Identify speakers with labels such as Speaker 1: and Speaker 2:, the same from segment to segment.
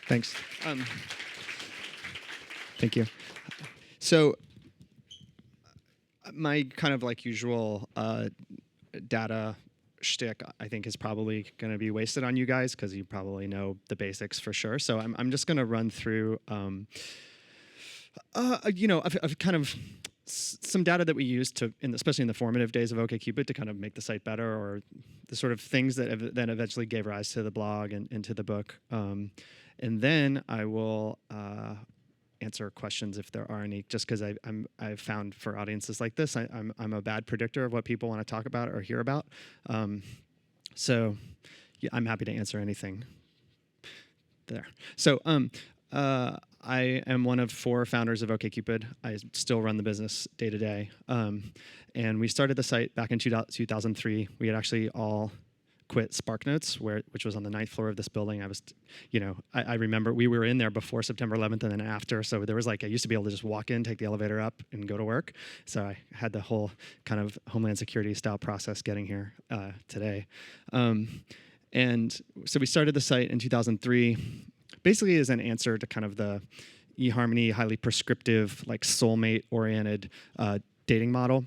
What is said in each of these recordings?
Speaker 1: Thanks. Thank you. So my kind of like usual data shtick, I think, is probably going to be wasted on you guys because you probably know the basics for sure. So I'm just going to run through, I've kind of some data that we use to, especially in the formative days of OkCupid, to kind of make the site better, or the sort of things that then eventually gave rise to the blog and to the book. And then I will answer questions if there are any, just because I've found for audiences like this, I'm a bad predictor of what people want to talk about or hear about. So yeah, I'm happy to answer anything there. So I am one of 4 founders of OkCupid. I still run the business day to day. And we started the site back in 2003. We had actually all quit SparkNotes, which was on the 9th floor of this building. I remember we were in there before September 11th and then after. So there was I used to be able to just walk in, take the elevator up, and go to work. So I had the whole kind of Homeland Security style process getting here today. And so we started the site in 2003, basically as an answer to kind of the eHarmony, highly prescriptive, like soulmate-oriented dating model.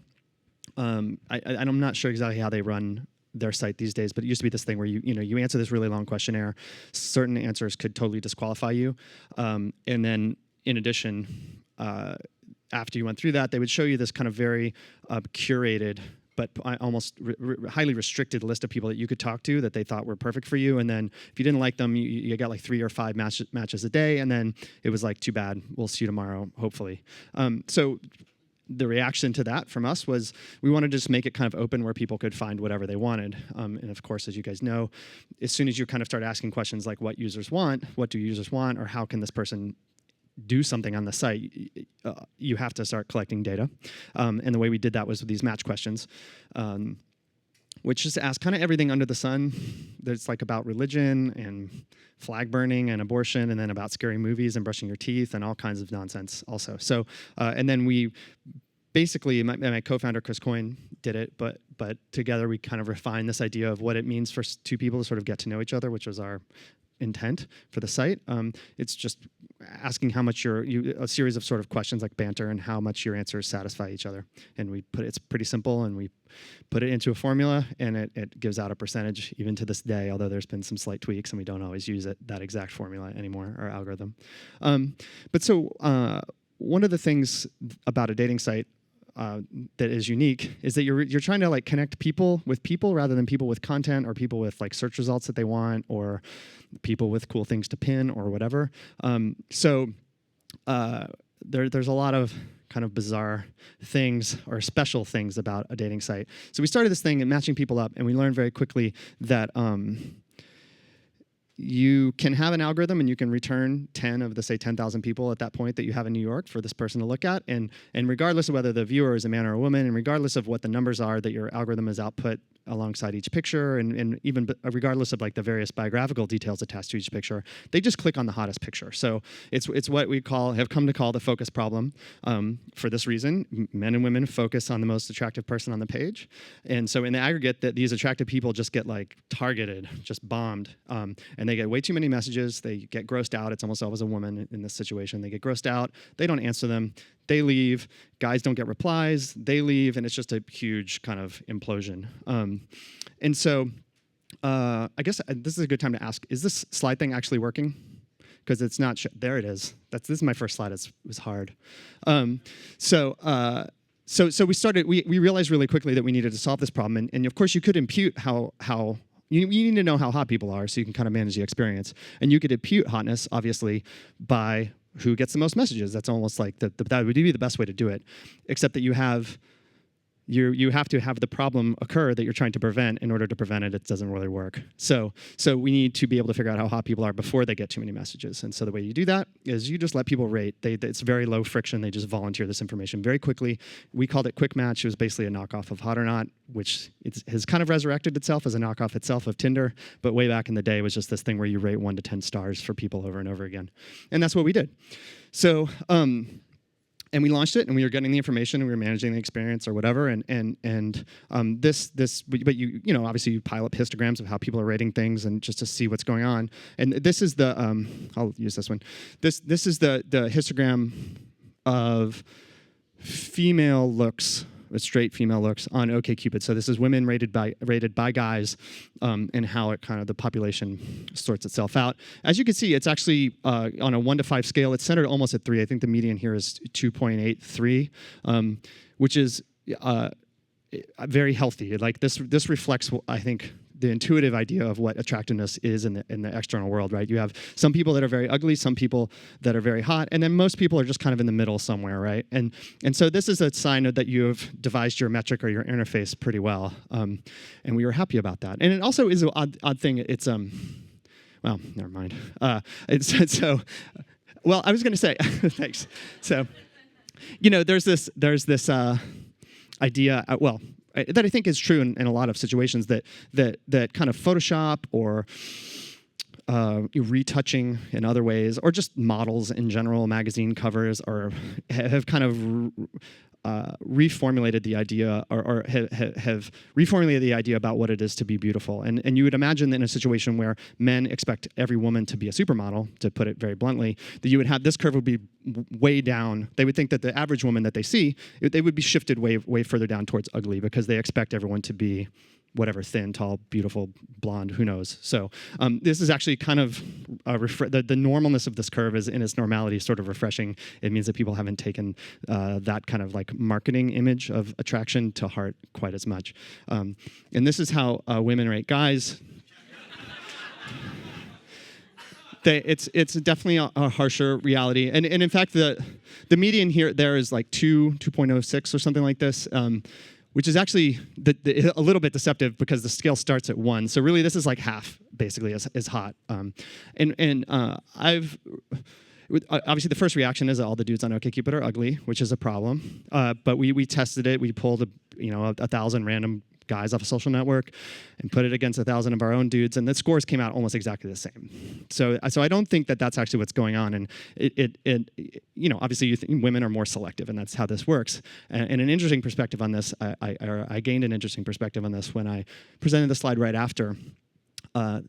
Speaker 1: I'm not sure exactly how they run their site these days, but it used to be this thing where you answer this really long questionnaire. Certain answers could totally disqualify you, and then in addition, after you went through that, they would show you this kind of very curated but almost highly restricted list of people that you could talk to that they thought were perfect for you. And then if you didn't like them, you got like 3 or 5 matches a day, and then it was like, too bad, we'll see you tomorrow, hopefully. So the reaction to that from us was we wanted to just make it kind of open where people could find whatever they wanted. And of course, as you guys know, as soon as you kind of start asking questions like what users want, what do users want, or how can this person do something on the site, you have to start collecting data. And the way we did that was with these match questions, which is to ask kind of everything under the sun. That's like about religion and flag burning and abortion, and then about scary movies and brushing your teeth and all kinds of nonsense also. So, and then we basically, my co-founder Chris Coyne did it, but together we kind of refined this idea of what it means for 2 people to sort of get to know each other, which was our intent for the site. It's just asking how much a series of sort of questions like banter and how much your answers satisfy each other. And it's pretty simple, and we put it into a formula, and it gives out a percentage even to this day, although there's been some slight tweaks and we don't always use that exact formula anymore, our algorithm. But so one of the things about a dating site that is unique is that you're trying to like connect people with people rather than people with content, or people with like search results that they want, or people with cool things to pin or whatever. So there's a lot of kind of bizarre things or special things about a dating site. So we started this thing and matching people up, and we learned very quickly that you can have an algorithm and you can return 10 of the, say, 10,000 people at that point that you have in New York for this person to look at. And regardless of whether the viewer is a man or a woman, and regardless of what the numbers are that your algorithm has output alongside each picture, and even regardless of like the various biographical details attached to each picture, they just click on the hottest picture. So it's what we have come to call the focus problem. For this reason, men and women focus on the most attractive person on the page. And so in the aggregate, these attractive people just get like targeted, just bombed. And they get way too many messages. They get grossed out. It's almost always a woman in this situation. They get grossed out. They don't answer them. They leave. Guys don't get replies. They leave. And it's just a huge kind of implosion. And so I guess this is a good time to ask, is this slide thing actually working? Because it's not. There it is. This is my first slide. It was hard. So we started. We realized really quickly that we needed to solve this problem. And of course, you could impute how you need to know how hot people are so you can kind of manage the experience. And you could impute hotness, obviously, by who gets the most messages. That's almost like that would be the best way to do it, except that you have to have the problem occur that you're trying to prevent. In order to prevent it, it doesn't really work. So we need to be able to figure out how hot people are before they get too many messages. And so the way you do that is you just let people rate. It's very low friction. They just volunteer this information very quickly. We called it Quick Match. It was basically a knockoff of Hot or Not, which has kind of resurrected itself as a knockoff itself of Tinder. But way back in the day, it was just this thing where you rate 1 to 10 stars for people over and over again. And that's what we did. So And we launched it, and we were getting the information, and we were managing the experience or whatever. But you know, obviously you pile up histograms of how people are rating things, and just to see what's going on. And this is the I'll use this one. This is the histogram of female looks, straight female looks on OkCupid. So this is women rated by guys, and how it kind of the population sorts itself out. As you can see, it's actually on a 1 to 5 scale. It's centered almost at 3. I think the median here is 2.83, which is very healthy. Like this reflects, I think, the intuitive idea of what attractiveness is in the external world, right? You have some people that are very ugly, some people that are very hot, and then most people are just kind of in the middle somewhere, right? And so this is a sign that you have devised your metric or your interface pretty well, and we were happy about that. And it also is an odd thing. It's well, never mind. Well, I was going to say thanks. So, you know, there's this idea. That I think is true in a lot of situations, that kind of Photoshop or retouching in other ways, or just models in general, magazine covers, have kind of reformulated the idea, or have reformulated the idea about what it is to be beautiful. And you would imagine that in a situation where men expect every woman to be a supermodel, to put it very bluntly, that you would have this curve would be way down. They would think that the average woman that they see, they would be shifted way further down towards ugly, because they expect everyone to be whatever, thin, tall, beautiful, blonde, who knows. So this is actually kind of, the normalness of this curve is in its normality sort of refreshing. It means that people haven't taken that kind of like marketing image of attraction to heart quite as much. And this is how women rate guys. It's definitely a harsher reality. And in fact, the median there is like 2.06 or something like this. Which is actually a little bit deceptive, because the scale starts at 1. So really, this is like half, basically, is hot. Obviously, the first reaction is that all the dudes on OkCupid are ugly, which is a problem. But we tested it. We pulled 1,000 random guys off a social network and put it against 1,000 of our own dudes, and the scores came out almost exactly the same. So I don't think that that's actually what's going on. And obviously you think women are more selective, and that's how this works. And an interesting perspective on this, I gained an interesting perspective on this when I presented the slide right after a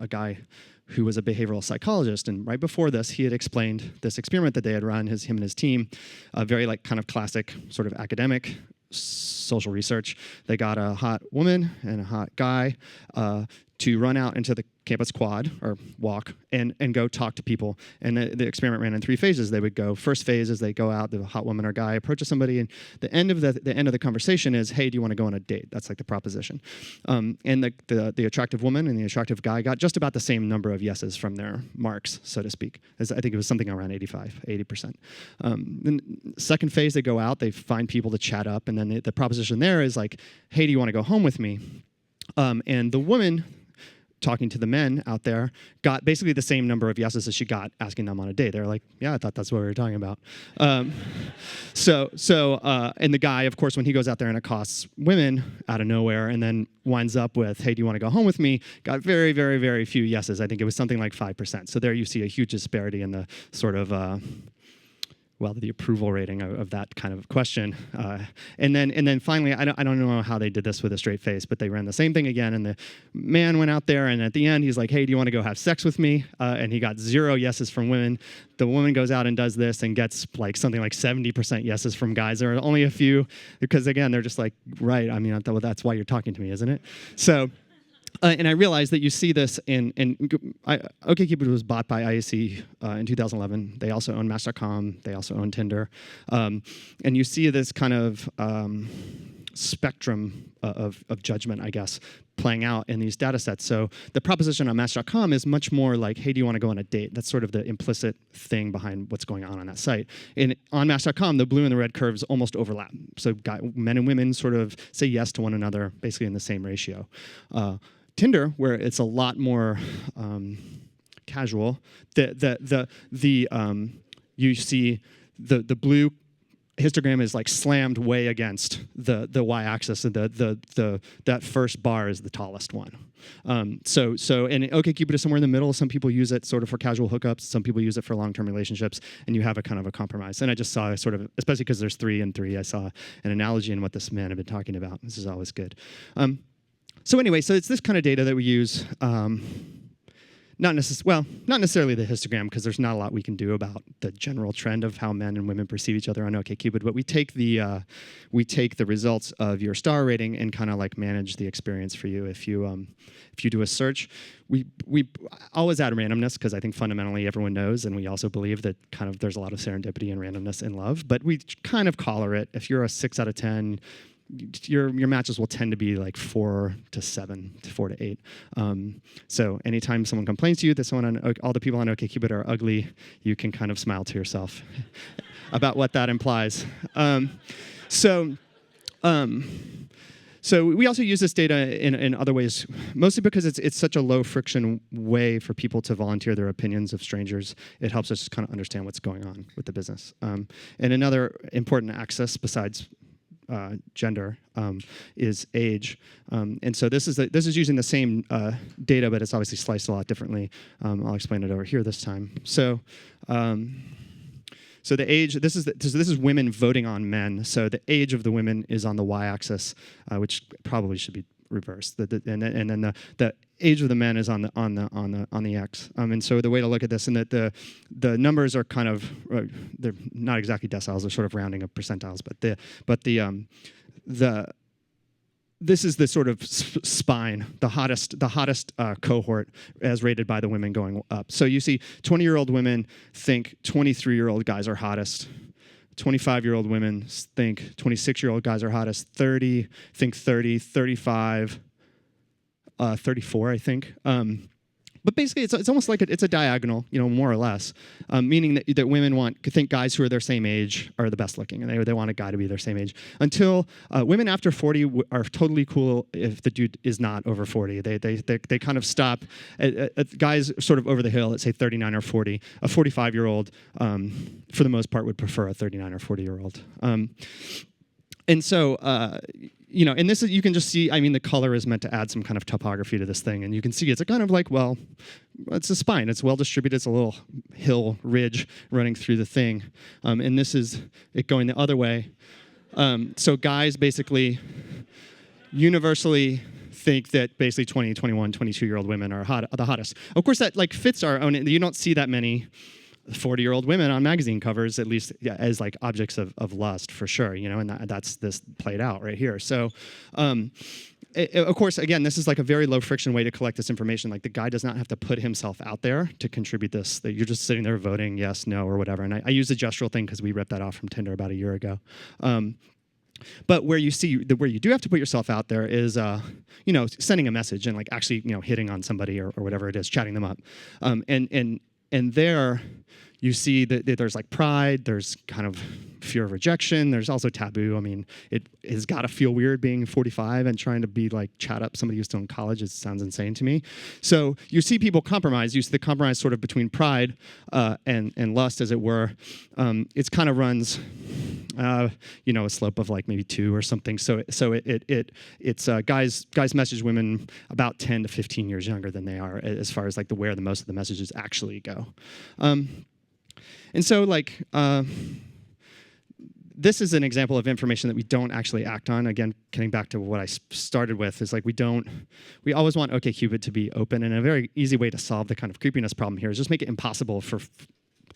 Speaker 1: guy who was a behavioral psychologist, and right before this, he had explained this experiment that they had run, him and his team, very like kind of classic sort of academic social research. They got a hot woman and a hot guy to run out into the campus quad, or walk, and go talk to people. And the experiment ran in 3 phases. They would go, first phase is they go out, the hot woman or guy approaches somebody, and the end of the conversation is, hey, do you want to go on a date? That's like the proposition. And the attractive woman and the attractive guy got just about the same number of yeses from their marks, so to speak. I think it was something around 80%. Then second phase, they go out, they find people to chat up, and then the proposition there is like, hey, do you want to go home with me? And the woman, talking to the men out there, got basically the same number of yeses as she got asking them on a date. They were like, yeah, I thought that's what we were talking about. And the guy, of course, when he goes out there and accosts women out of nowhere and then winds up with, hey, do you want to go home with me? Got very, very, very few yeses. I think it was something like 5%. So there you see a huge disparity in the sort of the approval rating of that kind of question. And then finally, I don't know how they did this with a straight face, but they ran the same thing again, and the man went out there, and at the end, he's like, hey, do you want to go have sex with me? And he got 0 yeses from women. The woman goes out and does this and gets like something like 70% yeses from guys. There are only a few, because again, they're just like, right, I mean, well, that's why you're talking to me, isn't it? So, and I realized that you see this OkCupid was bought by IAC in 2011. They also own Match.com. They also own Tinder. And you see this kind of spectrum of judgment, I guess, playing out in these data sets. So the proposition on Match.com is much more like, hey, do you want to go on a date? That's sort of the implicit thing behind what's going on that site. And on Match.com, the blue and the red curves almost overlap. So men and women sort of say yes to one another, basically in the same ratio. Tinder, where it's a lot more casual, you see the blue histogram is like slammed way against the y-axis, and that first bar is the tallest one. And OkCupid is somewhere in the middle. Some people use it sort of for casual hookups. Some people use it for long-term relationships, and you have a kind of a compromise. And I just saw sort of, especially because there's 3 and 3, I saw an analogy in what this man had been talking about. This is always good. So anyway, so it's this kind of data that we use. Not necessarily the histogram, because there's not a lot we can do about the general trend of how men and women perceive each other on OkCupid. But we take the results of your star rating and kind of like manage the experience for you. If you do a search, we always add randomness, because I think fundamentally everyone knows, and we also believe that kind of there's a lot of serendipity and randomness in love. But we kind of collar it. If you're a 6 out of 10. Your matches will tend to be like 4 to 7 to 4 to 8. So anytime someone complains to you that all the people on OkCupid are ugly, you can kind of smile to yourself about what that implies. So we also use this data in other ways, mostly because it's such a low friction way for people to volunteer their opinions of strangers. It helps us just kind of understand what's going on with the business. And another important axis besides gender is age, and so this is using the same data, but it's obviously sliced a lot differently. I'll explain it over here this time. So the age. This is women voting on men. So the age of the women is on the y-axis, which probably should be reversed. And then the age of the men is on the x. And so the way to look at this, and that the numbers are kind of they're not exactly deciles, they're sort of rounding up percentiles, this is the sort of spine, the hottest cohort as rated by the women going up. So you see 20-year-old women think 23-year-old guys are hottest. 25-year-old women think 26-year-old guys are hottest. 30 think 30, 35, 34, I think. But basically, it's almost like it's a diagonal, more or less, meaning that women think guys who are their same age are the best looking, and they want a guy to be their same age. Until women after 40 are totally cool if the dude is not over 40. They kind of stop. Guys sort of over the hill at say 39 or 40. A 45-year-old, for the most part, would prefer a 39 or 40-year-old. And so. And this is, you can just see, the color is meant to add some kind of topography to this thing. And you can see it's a kind of like, well, it's a spine. It's well distributed. It's a little hill ridge running through the thing. And this is it going the other way. So guys basically universally think that basically 20, 21, 22-year-old women are the hottest. Of course, that like fits our own. You don't see that many 40-year-old women on magazine covers, at least as like objects of lust, for sure, and that's this played out right here. So, of course, again, this is like a very low friction way to collect this information. Like the guy does not have to put himself out there to contribute this. That you're just sitting there voting yes, no, or whatever. And I use the gestural thing because we ripped that off from Tinder about a year ago. But where you do have to put yourself out there is, sending a message and like actually, hitting on somebody or whatever it is, chatting them up, and there. You see that there's like pride, there's kind of fear of rejection, there's also taboo. It has got to feel weird being 45 and trying to be like chat up somebody who's still in college. It sounds insane to me. So you see people compromise. You see the compromise sort of between pride and lust, as it were. It kind of runs, a slope of like maybe 2 or something. So it's guys message women about 10 to 15 years younger than they are as far as like where the most of the messages actually go. And so, this is an example of information that we don't actually act on. Again, getting back to what I started with, is like we always want OkCupid to be open, and a very easy way to solve the kind of creepiness problem here is just make it impossible for,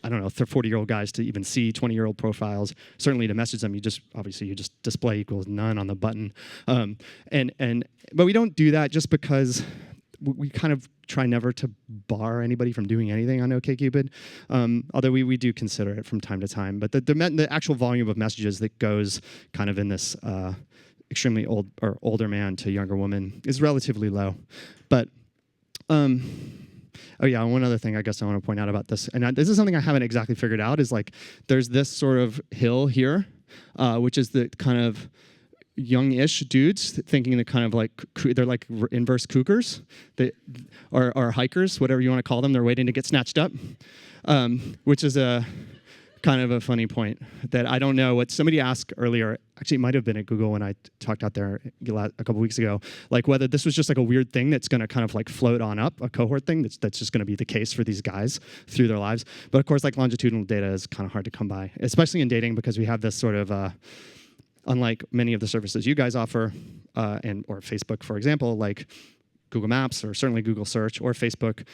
Speaker 1: 40-year-old guys to even see 20-year-old profiles. Certainly to message them, you just display equals none on the button. But we don't do that just because we kind of try never to bar anybody from doing anything on OkCupid, although we do consider it from time to time. But the actual volume of messages that goes kind of in this extremely old or older man to younger woman is relatively low. But one other thing I guess I want to point out about this, and this is something I haven't exactly figured out, is like there's this sort of hill here, which is the kind of young-ish dudes thinking that kind of like they're like inverse cougars, or hikers, whatever you want to call them. They're waiting to get snatched up, which is a kind of a funny point that I don't know what somebody asked earlier. Actually, it might have been at Google when I talked out there a couple weeks ago, like whether this was just like a weird thing that's going to kind of like float on up, a cohort thing that's just going to be the case for these guys through their lives. But of course, like longitudinal data is kind of hard to come by, especially in dating, because we have this sort of unlike many of the services you guys offer, or Facebook, for example, like Google Maps or certainly Google Search or Facebook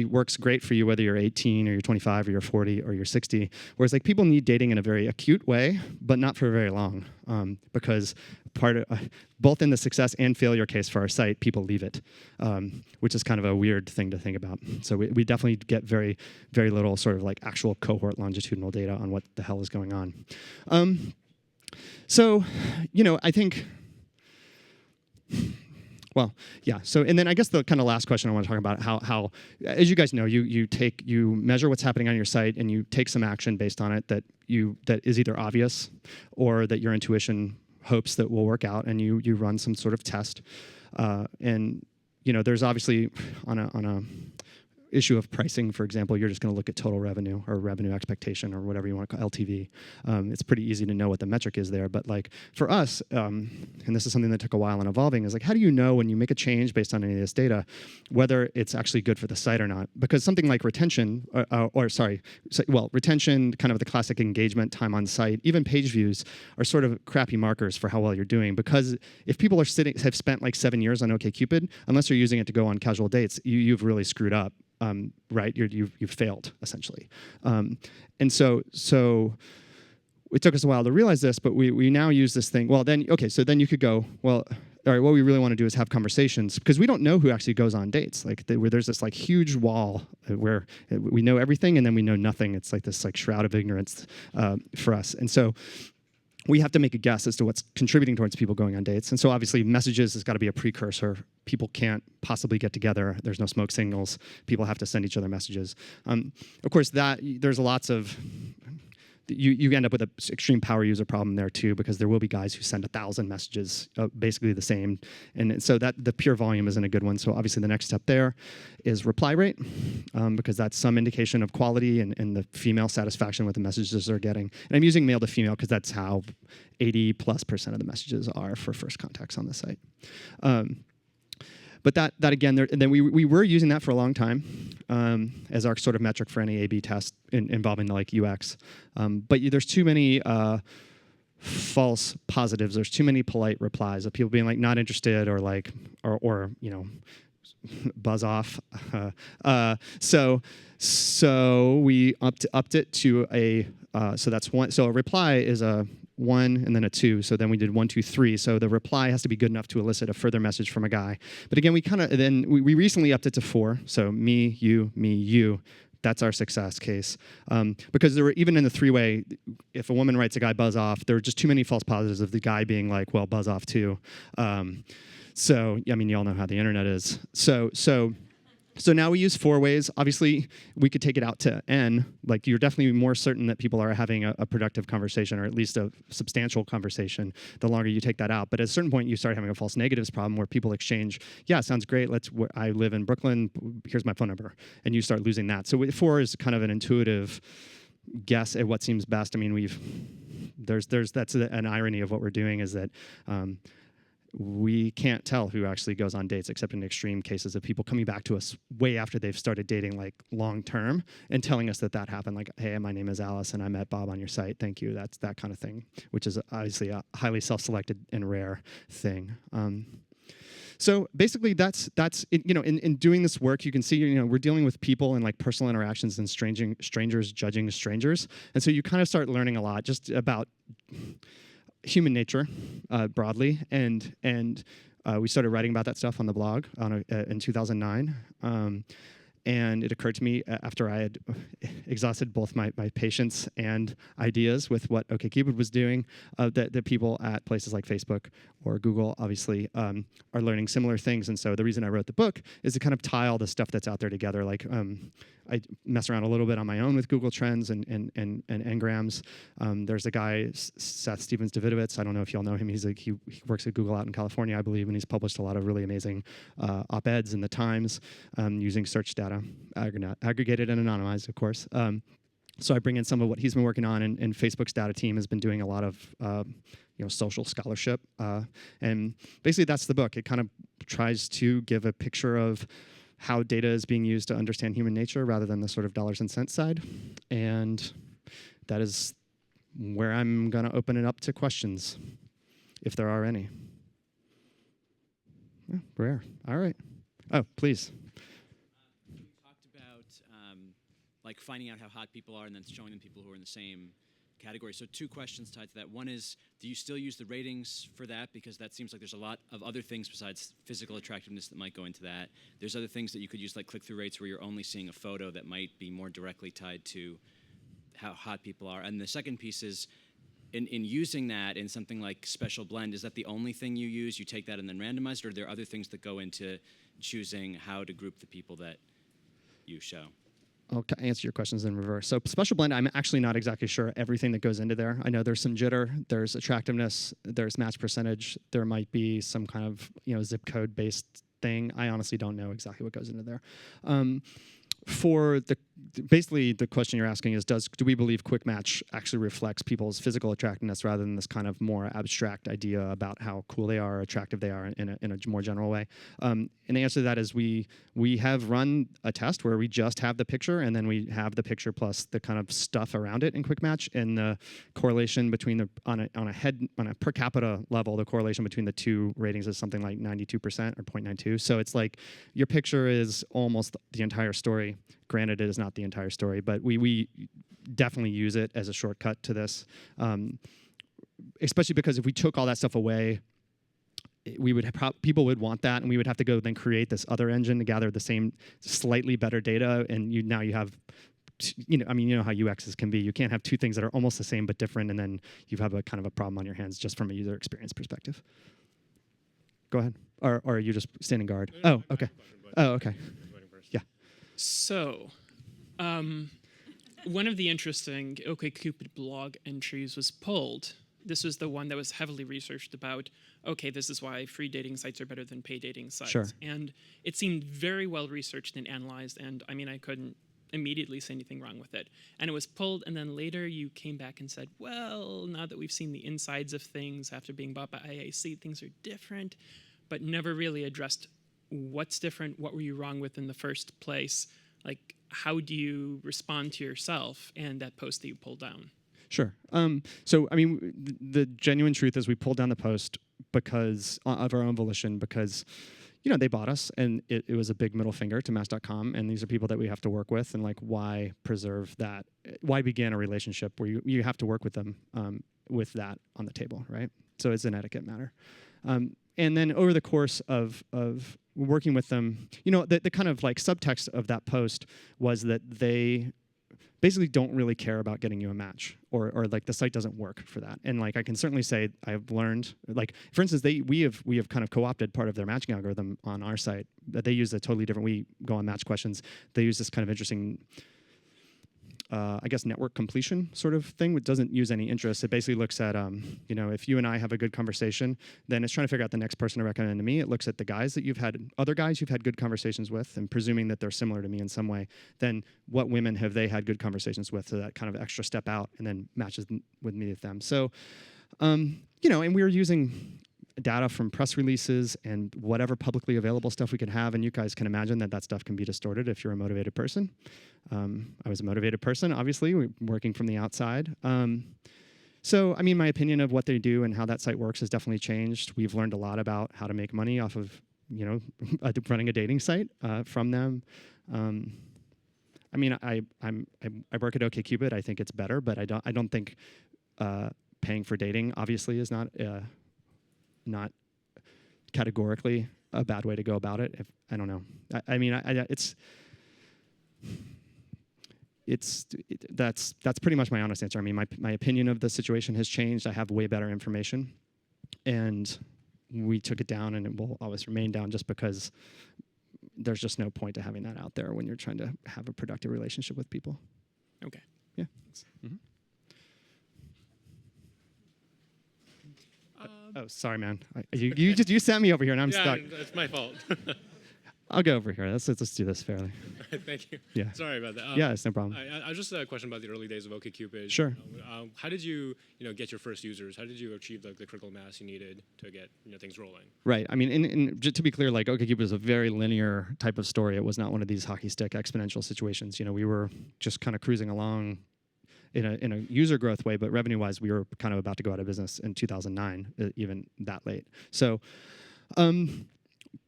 Speaker 1: works great for you whether you're 18 or you're 25 or you're 40 or you're 60. Whereas like people need dating in a very acute way, but not for very long, because both in the success and failure case for our site, people leave it, which is kind of a weird thing to think about. So we definitely get very, very little sort of like actual cohort longitudinal data on what the hell is going on. So, I think. Well, yeah. So, and then I guess the kind of last question I want to talk about how as you guys know, you measure what's happening on your site and you take some action based on it that is either obvious or that your intuition hopes that will work out, and you run some sort of test. And there's obviously on a issue of pricing, for example, you're just going to look at total revenue or revenue expectation or whatever you want to call LTV. It's pretty easy to know what the metric is there. But like for us, and this is something that took a while in evolving, is like how do you know when you make a change based on any of this data whether it's actually good for the site or not? Because something like retention, retention, kind of the classic engagement, time on site, even page views are sort of crappy markers for how well you're doing. Because if people have spent like 7 years on OkCupid, unless you're using it to go on casual dates, you've really screwed up. Right, you've failed essentially, and so it took us a while to realize this, but we now use this thing. Well, then so then you could go, well, all right, what we really want to do is have conversations, because we don't know who actually goes on dates. Like where there's this like huge wall where we know everything and then we know nothing. It's like this like shroud of ignorance for us, and so we have to make a guess as to what's contributing towards people going on dates. And so obviously messages has got to be a precursor. People can't possibly get together. There's no smoke signals. People have to send each other messages. Of course, there's lots of, you end up with an extreme power user problem there too, because there will be guys who send 1,000 messages, basically the same. And so that the pure volume isn't a good one. So obviously the next step there is reply rate, because that's some indication of quality and the female satisfaction with the messages they're getting. And I'm using male to female because that's how 80+% of the messages are for first contacts on the site. But that again, and then we were using that for a long time as our sort of metric for any A/B test involving like UX. But there's too many false positives. There's too many polite replies of people being like not interested or like or buzz off. So we upped it to a so that's one. So a reply is a 1 and then a 2. So then we did 1, 2, 3. So the reply has to be good enough to elicit a further message from a guy. But again, we recently upped it to 4. So me, you. That's our success case. Because there were, even in the 3-way, if a woman writes a guy buzz off, there were just too many false positives of the guy being like, well, buzz off too. So I mean, you all know how the internet is. So now we use 4 ways. Obviously, we could take it out to N. Like, you're definitely more certain that people are having a productive conversation, or at least a substantial conversation, the longer you take that out. But at a certain point, you start having a false negatives problem where people exchange, yeah, sounds great. I live in Brooklyn. Here's my phone number. And you start losing that. So 4 is kind of an intuitive guess at what seems best. I mean, that's an irony of what we're doing, is that we can't tell who actually goes on dates, except in extreme cases of people coming back to us way after they've started dating, like long term, and telling us that happened. Like, hey, my name is Alice, and I met Bob on your site. Thank you. That's that kind of thing, which is obviously a highly self-selected and rare thing. So basically, that's it, in doing this work, you can see we're dealing with people and like personal interactions and strangers judging strangers, and so you kind of start learning a lot just about human nature broadly, and we started writing about that stuff on the blog in 2009. And it occurred to me after I had exhausted both my patience and ideas with what OkCupid was doing, that people at places like Facebook or Google obviously are learning similar things. And so the reason I wrote the book is to kind of tie all the stuff that's out there together. Like I mess around a little bit on my own with Google Trends and engrams. There's a guy, Seth Stevens-Davidovitz. I don't know if y'all know him. He works at Google out in California, I believe, and he's published a lot of really amazing op-eds in the Times using search data, aggregated and anonymized, of course. So I bring in some of what he's been working on, and Facebook's data team has been doing a lot of social scholarship. And basically that's the book. It kind of tries to give a picture of how data is being used to understand human nature rather than the sort of dollars and cents side. And that is where I'm going to open it up to questions, if there are any. Yeah, rare. All right. Oh, please.
Speaker 2: You talked about like finding out how hot people are and then showing them people who are in the same category. So 2 questions tied to that. One is, do you still use the ratings for that? Because that seems like there's a lot of other things besides physical attractiveness that might go into that. There's other things that you could use, like click-through rates, where you're only seeing a photo that might be more directly tied to how hot people are. And the second piece is, in using that in something like Special Blend, is that the only thing you use? You take that and then randomize it, or are there other things that go into choosing how to group the people that you show?
Speaker 1: I'll answer your questions in reverse. So Special Blend, I'm actually not exactly sure everything that goes into there. I know there's some jitter, there's attractiveness, there's match percentage. There might be some kind of zip code based thing. I honestly don't know exactly what goes into there. Basically the question you're asking is, do we believe quick match actually reflects people's physical attractiveness rather than this kind of more abstract idea about how cool they are, attractive they are in a more general way? And the answer to that is we have run a test where we just have the picture, and then we have the picture plus the kind of stuff around it in quick match, and the correlation between on a per capita level, the correlation between the 2 ratings is something like 92% or 0.92. So it's like your picture is almost the entire story. Granted, it is not the entire story, but we definitely use it as a shortcut to this, especially because if we took all that stuff away, we would people would want that, and we would have to go then create this other engine to gather the same slightly better data, and now you have, you know how UXs can be. You can't have 2 things that are almost the same but different, and then you have a kind of a problem on your hands just from a user experience perspective. Go ahead, or are you just standing guard? Oh, okay. Oh, okay. Yeah.
Speaker 3: So, one of the interesting OkCupid blog entries was pulled. This was the one that was heavily researched about, okay, this is why free dating sites are better than paid dating sites.
Speaker 1: Sure.
Speaker 3: And it seemed very well researched and analyzed, and I mean, I couldn't immediately say anything wrong with it. And it was pulled, and then later you came back and said, well, now that we've seen the insides of things after being bought by IAC, things are different, but never really addressed what's different, what were you wrong with in the first place? Like, how do you respond to yourself and that post that you pulled down?
Speaker 1: Sure. So, I mean, the genuine truth is we pulled down the post because of our own volition, because, they bought us, and it was a big middle finger to Match.com, and these are people that we have to work with, and like, why preserve that? Why begin a relationship where you have to work with them with that on the table, right? So it's an etiquette matter. And then over the course of working with them, the kind of like subtext of that post was that they basically don't really care about getting you a match, or like the site doesn't work for that. And like, I can certainly say I've learned, like, for instance, we have kind of co-opted part of their matching algorithm on our site. That they use a totally different, we go on match questions. They use this kind of interesting, I guess, network completion sort of thing, which doesn't use any interest. It basically looks at, if you and I have a good conversation, then it's trying to figure out the next person to recommend to me. It looks at the guys that other guys you've had good conversations with, and presuming that they're similar to me in some way, then what women have they had good conversations with, so that kind of extra step out, and then matches with me with them. So, and we were using data from press releases and whatever publicly available stuff we could have, and you guys can imagine that stuff can be distorted if you're a motivated person. I was a motivated person, obviously, working from the outside. So, I mean, my opinion of what they do and how that site works has definitely changed. We've learned a lot about how to make money off of, running a dating site from them. I mean, I work at OkCupid. I think it's better, but I don't think paying for dating obviously is not categorically a bad way to go about it. I don't know. That's pretty much my honest answer. I mean, my opinion of the situation has changed. I have way better information, and we took it down, and it will always remain down, just because there's just no point to having that out there when you're trying to have a productive relationship with people.
Speaker 3: Okay.
Speaker 1: Yeah.
Speaker 3: Mm-hmm.
Speaker 1: Oh, sorry, man. You sent me over here, and I'm stuck.
Speaker 4: Yeah, it's my fault.
Speaker 1: I'll go over here. Let's do this fairly.
Speaker 4: Thank you.
Speaker 1: Yeah.
Speaker 4: Sorry about that.
Speaker 1: Yeah, it's no problem.
Speaker 4: I just a question about the early days of OkCupid.
Speaker 1: Sure.
Speaker 4: How did you get your first users? How did you achieve the critical mass you needed to get things rolling?
Speaker 1: Right. I mean, to be clear, like OkCupid is a very linear type of story. It was not one of these hockey stick exponential situations. We were just kind of cruising along in a user growth way, but revenue-wise, we were kind of about to go out of business in 2009, even that late. So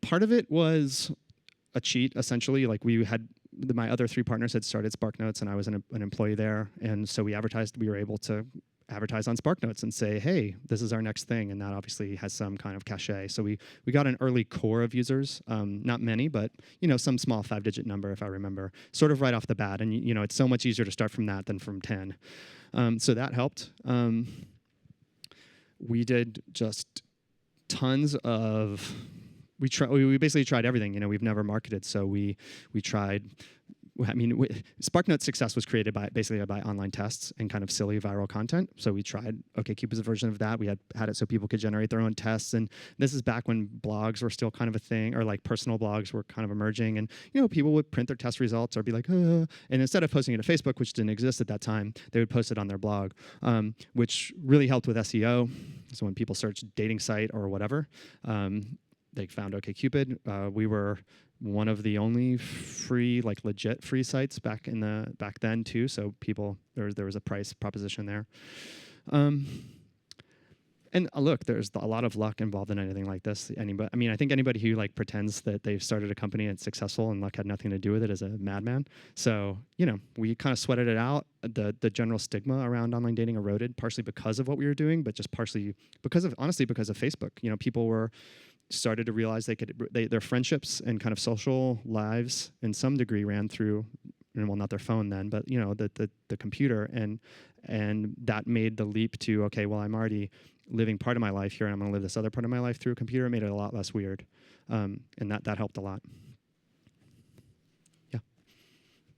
Speaker 1: part of it was a cheat, essentially. Like my other 3 partners had started SparkNotes, and I was an employee there, and so we were able to advertise on SparkNotes and say, hey, this is our next thing, and that obviously has some kind of cachet. So we got an early core of users, not many, but some small 5-digit number, if I remember, sort of right off the bat. And it's so much easier to start from that than from 10. So that helped. We did just tons of. We basically tried everything. We've never marketed, so we tried. I mean, SparkNote's success was created basically by online tests and kind of silly viral content. So we tried OkCupid's version of that. We had it so people could generate their own tests. And this is back when blogs were still kind of a thing, or like personal blogs were kind of emerging. And people would print their test results or be like, and instead of posting it to Facebook, which didn't exist at that time, they would post it on their blog, which really helped with SEO. So when people searched dating site or whatever, they found OkCupid. We were one of the only free, like legit free sites back then too. So there was a price proposition there. And look, there's a lot of luck involved in anything like this. I think anybody who pretends that they've started a company and it's successful and luck had nothing to do with it is a madman. So we kind of sweated it out. The general stigma around online dating eroded, partially because of what we were doing, but just partially because of Facebook. People started to realize their friendships and kind of social lives in some degree ran through, well, not their phone then, but the computer, and that made the leap to, okay, well, I'm already living part of my life here, and I'm going to live this other part of my life through a computer. It made it a lot less weird, and that helped a lot. Yeah.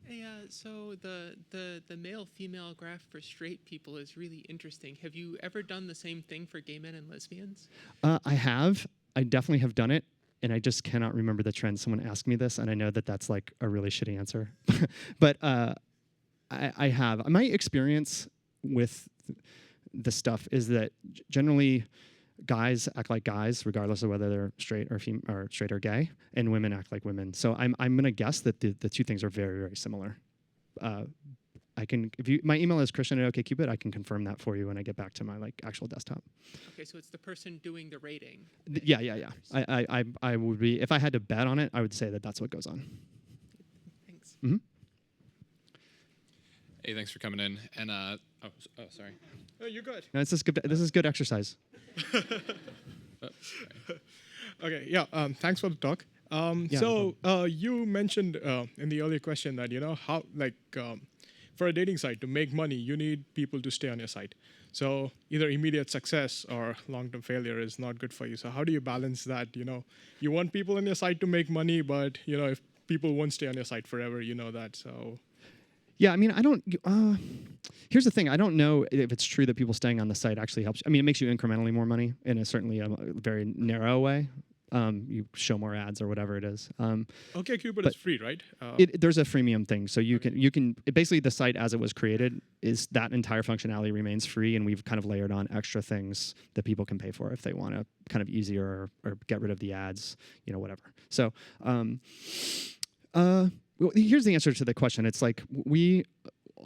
Speaker 5: Hey, so the male-female graph for straight people is really interesting. Have you ever done the same thing for gay men and lesbians?
Speaker 1: I have. I definitely have done it, and I just cannot remember the trend. Someone asked me this, and I know that that's like a really shitty answer. But I have. My experience with the stuff is that generally guys act like guys, regardless of whether they're straight or straight or gay, and women act like women. So I'm going to guess that the two things are very, very similar. My email is Christian@OkCupid. I can confirm that for you when I get back to my actual desktop.
Speaker 5: Okay, so it's the person doing the rating.
Speaker 1: Yeah. I would be, if I had to bet on it, I would say that that's what goes on.
Speaker 5: Thanks.
Speaker 1: Mm-hmm.
Speaker 6: Hey, thanks for coming in. And sorry.
Speaker 4: Oh, you're good.
Speaker 1: No, this is good exercise.
Speaker 4: Okay, yeah. Thanks for the talk. You mentioned in the earlier question that how for a dating site to make money, you need people to stay on your site. So either immediate success or long-term failure is not good for you. So how do you balance that? You want people on your site to make money, but if people won't stay on your site forever, that. So.
Speaker 1: Yeah, I mean, I don't. Here's the thing: I don't know if it's true that people staying on the site actually helps. I mean, it makes you incrementally more money in certainly a very narrow way. You show more ads or whatever it is.
Speaker 4: OkCupid is free, right?
Speaker 1: There's a freemium thing, so you can basically the site as it was created is that entire functionality remains free, and we've kind of layered on extra things that people can pay for if they want to kind of easier or get rid of the ads, whatever. So. Well, here's the answer to the question. It's like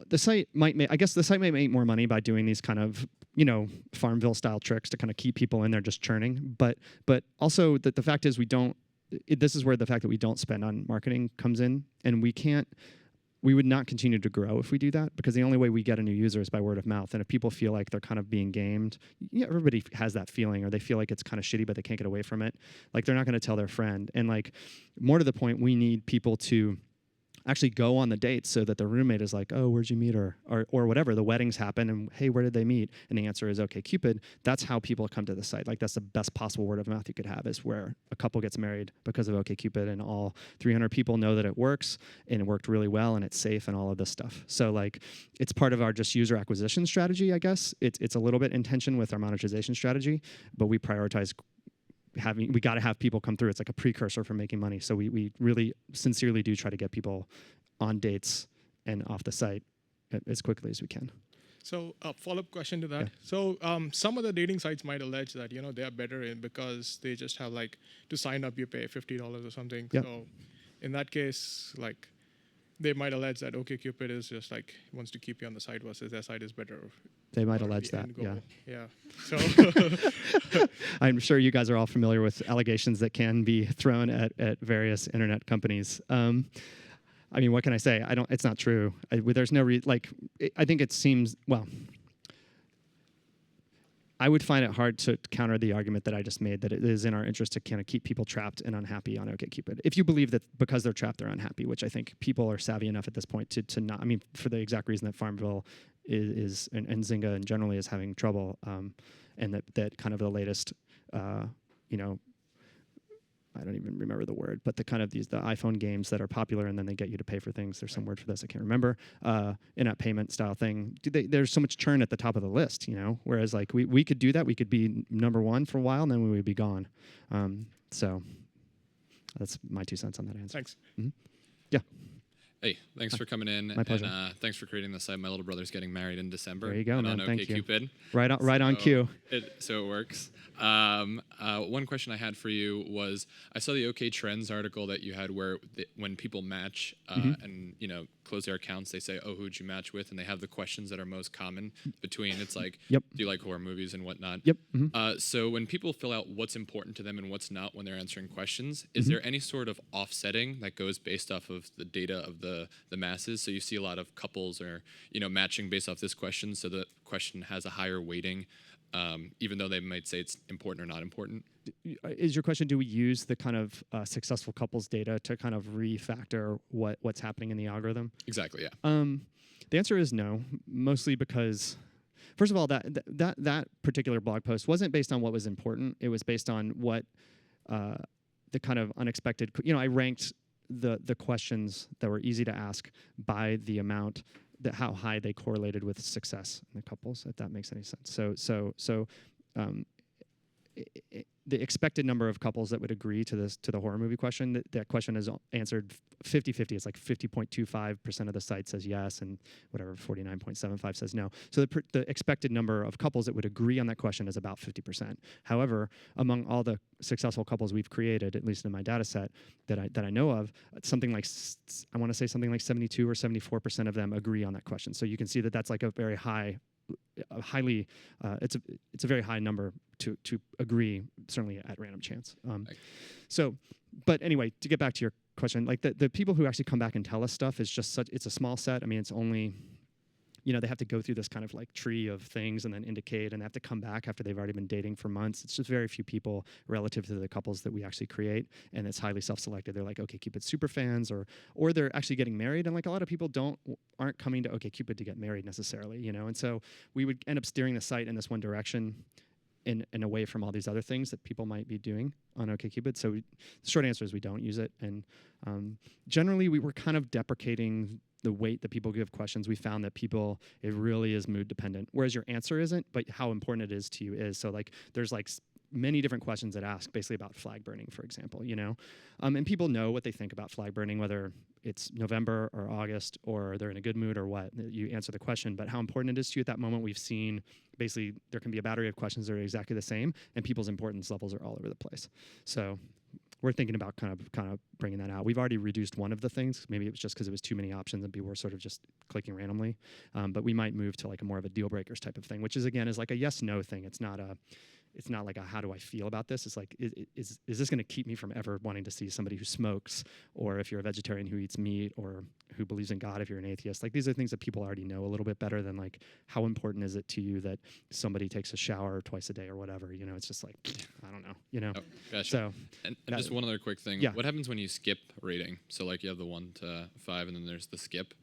Speaker 1: the site might make more money by doing these kind of Farmville style tricks to kind of keep people in there just churning. But also the fact is this is where the fact that we don't spend on marketing comes in, and we would not continue to grow if we do that, because the only way we get a new user is by word of mouth. And if people feel like they're kind of being gamed, everybody has that feeling, or they feel like it's kind of shitty, but they can't get away from it. Like they're not going to tell their friend. And more to the point, we need people to actually go on the dates so that the roommate is like, oh, where'd you meet her? Or whatever, the weddings happen and hey, where did they meet? And the answer is OkCupid. That's how people come to the site. That's the best possible word of mouth you could have, is where a couple gets married because of OkCupid and all 300 people know that it works and it worked really well and it's safe and all of this stuff. So it's part of our just user acquisition strategy, I guess. It's a little bit in tension with our monetization strategy, but we prioritize we got to have people come through. It's like a precursor for making money. So we really sincerely do try to get people on dates and off the site as quickly as we can.
Speaker 4: So a follow-up question to that.
Speaker 1: Yeah.
Speaker 4: So some of the dating sites might allege that they are better in because they just have like to sign up you pay $50 or something.
Speaker 1: Yep.
Speaker 4: So in that case, like they might allege that OkCupid is just like wants to keep you on the site versus their site is better.
Speaker 1: They might
Speaker 4: for
Speaker 1: allege
Speaker 4: the
Speaker 1: that.
Speaker 4: end goal.
Speaker 1: Yeah.
Speaker 4: So
Speaker 1: I'm sure you guys are all familiar with allegations that can be thrown at various internet companies. I mean, what can I say? It's not true. There's no I think it seems, well, I would find it hard to counter the argument that I just made that it is in our interest to kind of keep people trapped and unhappy on OkCupid. If you believe that because they're trapped, they're unhappy, which I think people are savvy enough at this point to not, I mean, for the exact reason that Farmville is and Zynga and generally is having trouble, and that kind of the latest, I don't even remember the word, but the kind of the iPhone games that are popular and then they get you to pay for things. There's some word for this, I can't remember. In-app payment style thing. There's so much churn at the top of the list, Whereas like we could do that. We could be number one for a while and then we would be gone. So that's my 2 cents on that answer.
Speaker 4: thanks.
Speaker 1: Mm-hmm. Yeah.
Speaker 6: Hey, thanks for coming in.
Speaker 1: My pleasure.
Speaker 6: And thanks for creating the site. My little brother's getting married in December.
Speaker 1: There you go,
Speaker 6: and
Speaker 1: man.
Speaker 6: On
Speaker 1: Thank you.
Speaker 6: OkCupid.
Speaker 1: Right on cue.
Speaker 6: So it works. One question I had for you was, I saw the OK Trends article that you had where when people match and close their accounts, they say, oh, who'd you match with? And they have the questions that are most common between. It's like,
Speaker 1: Yep.
Speaker 6: do you like horror movies and whatnot?
Speaker 1: Yep.
Speaker 6: So when people fill out what's important to them and what's not when they're answering questions, is there any sort of offsetting that goes based off of the data of the masses? So you see a lot of couples are matching based off this question, so the question has a higher weighting, even though they might say it's important or not important.
Speaker 1: Is your question, do we use the kind of successful couples data to kind of refactor what's happening in the algorithm?
Speaker 6: Exactly, yeah.
Speaker 1: The answer is no, mostly because, first of all, that particular blog post wasn't based on what was important. It was based on what the kind of unexpected, I ranked the questions that were easy to ask by the amount how high they correlated with success in the couples, if that makes any sense. So the expected number of couples that would agree to the horror movie question, that question is answered 50-50. It's like 50.25% of the site says yes, and whatever 49.75 says no. So the expected number of couples that would agree on that question is about 50%. However, among all the successful couples we've created, at least in my data set that I know of, something like I want to say something like 72 or 74% of them agree on that question. So you can see that that's like a very high. It's a very high number to agree, certainly at random chance. But anyway, to get back to your question, like the people who actually come back and tell us stuff is just it's a small set. I mean, it's only, they have to go through this kind of like tree of things and then indicate, and they have to come back after they've already been dating for months. It's just very few people relative to the couples that we actually create, and it's highly self-selected. They're like OkCupid super fans, or they're actually getting married, and like a lot of people aren't coming to OkCupid to get married necessarily, and so we would end up steering the site in this one direction and away from all these other things that people might be doing on OkCupid. So the short answer is we don't use it, and generally we were kind of deprecating the weight that people give questions. We found that it really is mood dependent, whereas your answer isn't, but how important it is to you is. So like there's like many different questions that ask basically about flag burning, for example, and people know what they think about flag burning, whether it's November or August or they're in a good mood or what. You answer the question, but how important it is to you at that moment, we've seen basically there can be a battery of questions that are exactly the same, and people's importance levels are all over the place. So we're thinking about kind of bringing that out. We've already reduced one of the things. Maybe it was just because it was too many options and people were sort of just clicking randomly. But we might move to like a more of a deal breakers type of thing, which is again is like a yes/no thing. It's not like a how do I feel about this. It's like is this going to keep me from ever wanting to see somebody who smokes, or if you're a vegetarian who eats meat, or who believes in God if you're an atheist. Like these are things that people already know a little bit better than like how important is it to you that somebody takes a shower twice a day or whatever. It's just like I don't know.
Speaker 6: Oh, gotcha.
Speaker 1: So
Speaker 6: and just one other quick thing.
Speaker 1: Yeah.
Speaker 6: What happens when you skip rating? So like you have the 1 to 5 and then there's the skip.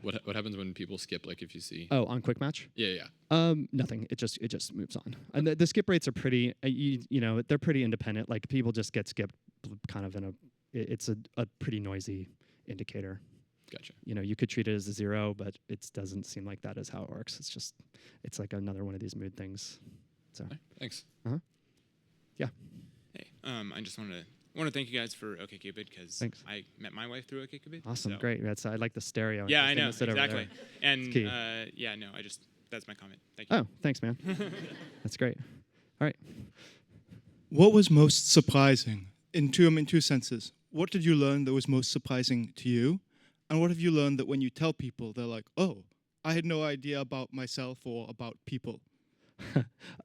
Speaker 6: What happens when people skip, like if you see?
Speaker 1: Oh, on Quick Match?
Speaker 6: Yeah.
Speaker 1: Nothing. It just moves on. And the skip rates are pretty, they're pretty independent. Like people just get skipped kind of it's a pretty noisy indicator.
Speaker 6: Gotcha.
Speaker 1: You could treat it as a 0, but it doesn't seem like that is how it works. It's like another one of these mood things. So.
Speaker 6: Right, thanks.
Speaker 1: Yeah.
Speaker 6: Hey,
Speaker 7: I just want to thank you guys for OkCupid because
Speaker 1: Thanks.
Speaker 7: I met my wife through OkCupid.
Speaker 1: Awesome,
Speaker 7: so.
Speaker 1: great. I like the stereo.
Speaker 7: Yeah,
Speaker 1: and
Speaker 7: I know,
Speaker 1: things that are over
Speaker 7: exactly.
Speaker 1: there.
Speaker 7: And
Speaker 1: key.
Speaker 7: yeah, no, that's my comment. Thank you.
Speaker 1: Oh, thanks, man. That's great. All right.
Speaker 8: What was most surprising in two senses? What did you learn that was most surprising to you? And what have you learned that when you tell people, they're like, oh, I had no idea about myself or about people?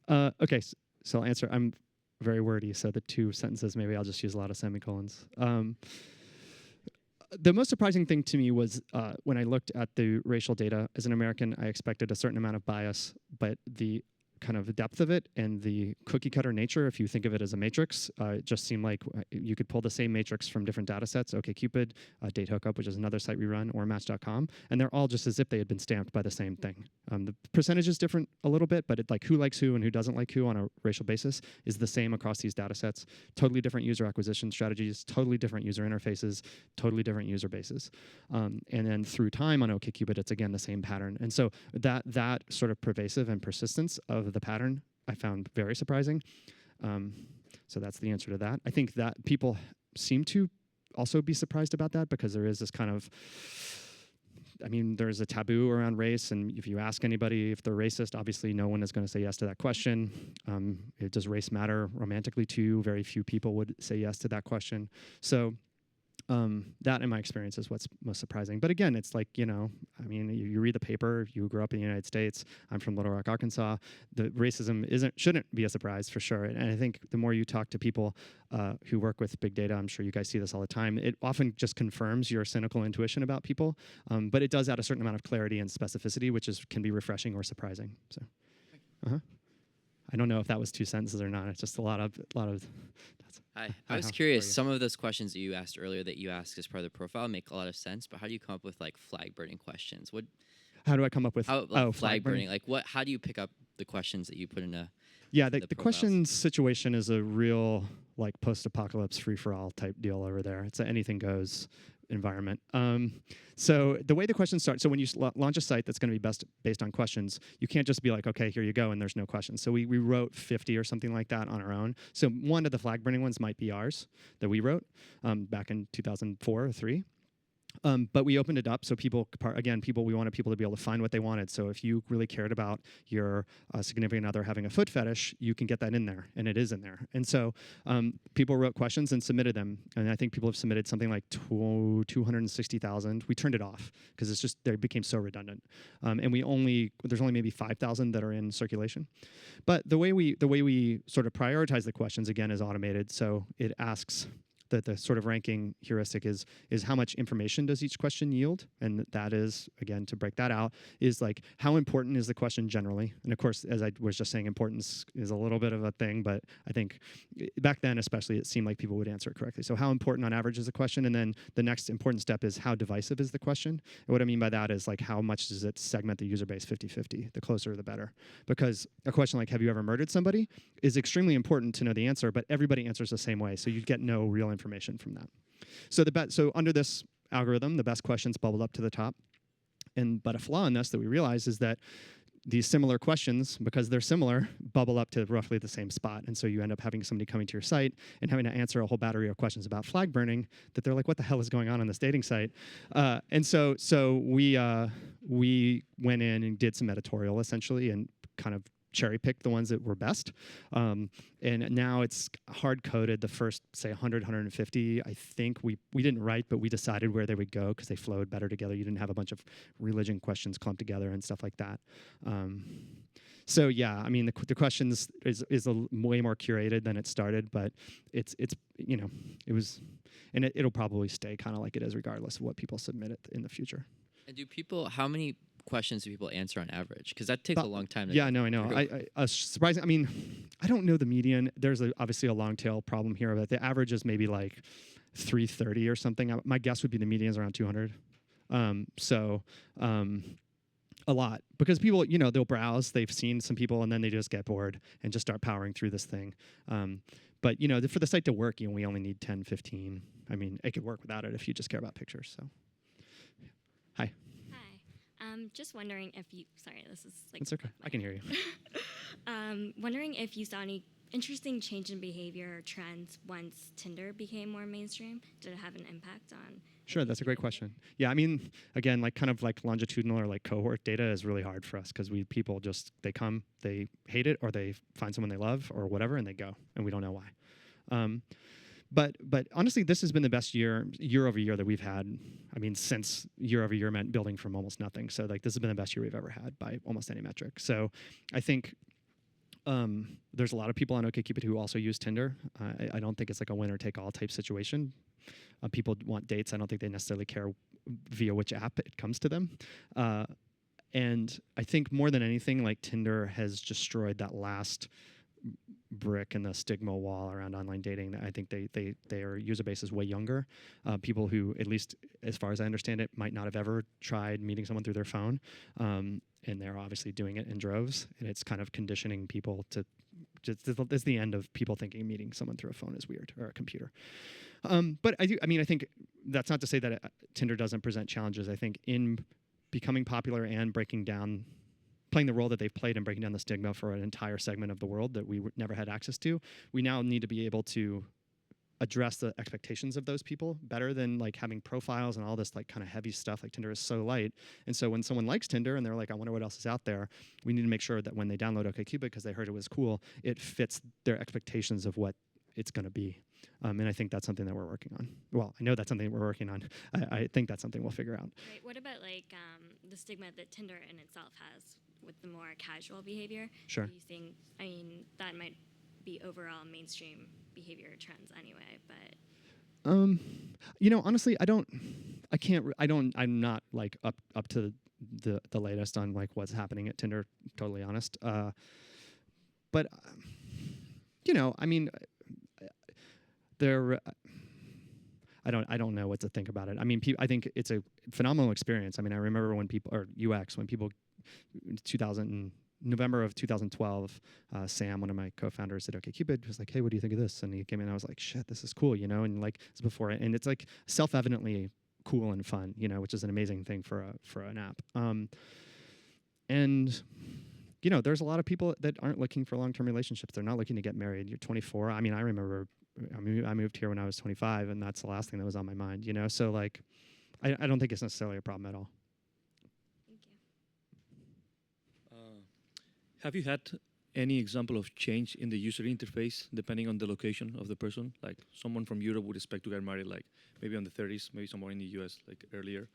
Speaker 1: Okay, so I'll answer. I'm very wordy, so the two sentences, maybe I'll just use a lot of semicolons. The most surprising thing to me was when I looked at the racial data. As an American, I expected a certain amount of bias, but the kind of depth of it and the cookie cutter nature, if you think of it as a matrix, it just seemed like you could pull the same matrix from different data sets, OkCupid, Date Hookup, which is another site we run, or Match.com, and they're all just as if they had been stamped by the same thing. The percentage is different a little bit, but like who likes who and who doesn't like who on a racial basis is the same across these data sets. Totally different user acquisition strategies, totally different user interfaces, totally different user bases. And then through time on OkCupid, it's again the same pattern. And so that sort of pervasive and persistence of the pattern I found very surprising. So that's the answer to that. I think that people seem to also be surprised about that because there is this kind of, I mean, there's a taboo around race, and if you ask anybody if they're racist, obviously no one is going to say yes to that question. Does race matter romantically to you? Very few people would say yes to that question. So that, in my experience, is what's most surprising. But again, it's like, you know, I mean, you read the paper, you grew up in the United States, I'm from Little Rock, Arkansas, the racism shouldn't be a surprise for sure. And I think the more you talk to people who work with big data, I'm sure you guys see this all the time, it often just confirms your cynical intuition about people, but it does add a certain amount of clarity and specificity, which can be refreshing or surprising. So, I don't know if that was two sentences or not. It's just a lot of.
Speaker 9: Hi. I was curious. Some of those questions that you asked earlier that you asked as part of the profile make a lot of sense. But how do you come up with like flag burning questions?
Speaker 1: How do I come up with
Speaker 9: flag burning? Like what? How do you pick up the questions that you put in a?
Speaker 1: Yeah, the question situation is a real like post-apocalypse free-for-all type deal over there. It's an anything goes environment. So the way the questions start, so when you launch a site that's going to be based on questions, you can't just be like, okay, here you go, and there's no questions. So we wrote 50 or something like that on our own. So one of the flag burning ones might be ours that we wrote back in 2004 or 3. But we opened it up so we wanted people to be able to find what they wanted. So if you really cared about your significant other having a foot fetish, you can get that in there, and it is in there. And so people wrote questions and submitted them, and I think people have submitted something like 260,000. We turned it off because they became so redundant, and there's only maybe 5,000 that are in circulation. But the way we sort of prioritize the questions again is automated. So it asks. The sort of ranking heuristic is how much information does each question yield, and that is, again, to break that out, is like how important is the question generally. And of course, as I was just saying, importance is a little bit of a thing, but I think back then especially it seemed like people would answer it correctly. So how important on average is the question, and then the next important step is how divisive is the question. And what I mean by that is like how much does it segment the user base 50-50, the closer the better. Because a question like have you ever murdered somebody is extremely important to know the answer, but everybody answers the same way, so you get no real information from that. So under this algorithm, the best questions bubbled up to the top. But a flaw in this that we realize is that these similar questions, because they're similar, bubble up to roughly the same spot. And so you end up having somebody coming to your site and having to answer a whole battery of questions about flag burning that they're like, what the hell is going on this dating site? And so we went in and did some editorial essentially and kind of cherry picked the ones that were best. And now it's hard coded the first, say, 100, 150. I think we didn't write, but we decided where they would go because they flowed better together. You didn't have a bunch of religion questions clumped together and stuff like that. So yeah, I mean, the questions is way more curated than it started, but it's you know, it was, and it'll probably stay kind of like it is regardless of what people submit in the future.
Speaker 9: And how many questions do people answer on average? Because that takes a long time.
Speaker 1: Yeah, no, I know. Surprising. I mean, I don't know the median. There's obviously a long tail problem here, but the average is maybe like 330 or something. My guess would be the median is around 200. A lot, because people, you know, they'll browse. They've seen some people, and then they just get bored and just start powering through this thing. But you know, for the site to work, you know, we only need 10, 15. I mean, it could work without it if you just care about pictures. So, hi.
Speaker 10: Just wondering if you, sorry, this is like...
Speaker 1: It's okay, I can hear you.
Speaker 10: Wondering if you saw any interesting change in behavior trends once Tinder became more mainstream? Did it have an impact on?
Speaker 1: Sure, that's a great question. Yeah, I mean, again, like kind of like longitudinal or like cohort data is really hard for us because people just, they come, they hate it, or they find someone they love or whatever, and they go, and we don't know why. But honestly, this has been the best year over year that we've had. I mean, since year over year meant building from almost nothing. So like this has been the best year we've ever had by almost any metric. So I think there's a lot of people on OkCupid who also use Tinder. I don't think it's like a winner take all type situation. People want dates. I don't think they necessarily care via which app it comes to them. And I think more than anything, like Tinder has destroyed that last brick in the stigma wall around online dating. I think their user base is way younger. People who, at least as far as I understand it, might not have ever tried meeting someone through their phone. And they're obviously doing it in droves. And it's kind of conditioning people to, it's the end of people thinking meeting someone through a phone is weird, or a computer. But I think that's not to say that Tinder doesn't present challenges. I think in becoming popular and playing the role that they've played in breaking down the stigma for an entire segment of the world that we never had access to, we now need to be able to address the expectations of those people better than like having profiles and all this like kind of heavy stuff. Like Tinder is so light. And so when someone likes Tinder and they're like, I wonder what else is out there, we need to make sure that when they download OkCupid because they heard it was cool, it fits their expectations of what it's going to be. And I think that's something that we're working on. Well, I know that's something we're working on. I think that's something we'll figure out.
Speaker 10: Right. What about like the stigma that Tinder in itself has with the more casual behavior?
Speaker 1: Sure.
Speaker 10: Do you think, I mean, that might be overall mainstream behavior trends anyway, but
Speaker 1: honestly, I'm not like up to the latest on like what's happening at Tinder, totally honest. But I mean, I don't know what to think about it. I mean, I think it's a phenomenal experience. I mean, I remember when November of 2012, Sam, one of my co-founders at OkCupid, was like, "Hey, what do you think of this?" And he came in, and I was like, "Shit, this is cool," and like it's before it, and it's like self-evidently cool and fun, which is an amazing thing for an app. And there's a lot of people that aren't looking for long-term relationships. They're not looking to get married. You're 24. I mean, I remember I moved here when I was 25, and that's the last thing that was on my mind. So like, I don't think it's necessarily a problem at all.
Speaker 10: thank you.
Speaker 11: Have you had any example of change in the user interface depending on the location of the person? Like someone from Europe would expect to get married like maybe on the 30s, maybe somewhere in the US like earlier.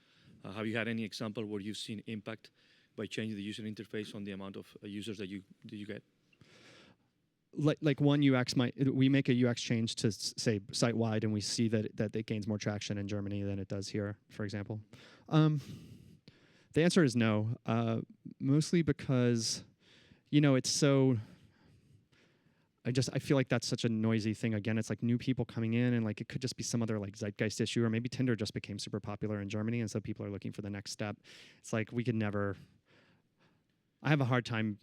Speaker 11: Have you had any example where you've seen impact by changing the user interface on the amount of users that you get?
Speaker 1: Like one UX we make a UX change to say site-wide, and we see that it gains more traction in Germany than it does here, for example. The answer is no, mostly because it's so. I feel like that's such a noisy thing. Again, it's like new people coming in, and like it could just be some other like zeitgeist issue, or maybe Tinder just became super popular in Germany, and so people are looking for the next step. It's like we could never. I have a hard time.